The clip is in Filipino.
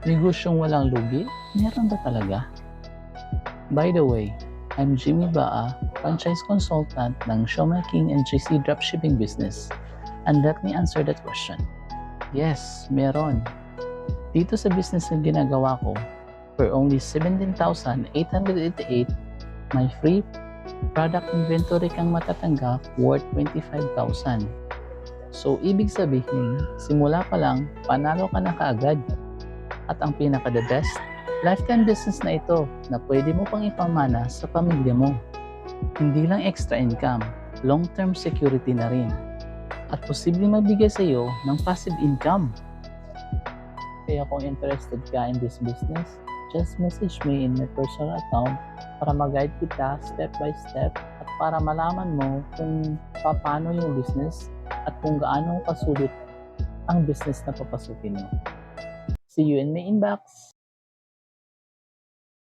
Negosyong walang lugi? Meron ba talaga? By the way, I'm Jimmy Baa, franchise consultant ng Showmaking and GC Dropshipping Business. And let me answer that question. Yes, meron. Dito sa business na ginagawa ko, for only 17,888, may free product inventory kang matatanggap worth 25,000. So, ibig sabihin, simula pa lang, panalo ka na kaagad. At ang pinaka-the best, lifetime business na ito na pwede mo pang ipamana sa pamilya mo. Hindi lang extra income, long-term security na rin. At posibleng magbigay sa iyo ng passive income. Kaya kung interested ka in this business, just message me in my personal account para mag-guide kita step by step at para malaman mo kung paano yung business at kung gaano kasulit ang business na papasukin mo. See you in my inbox!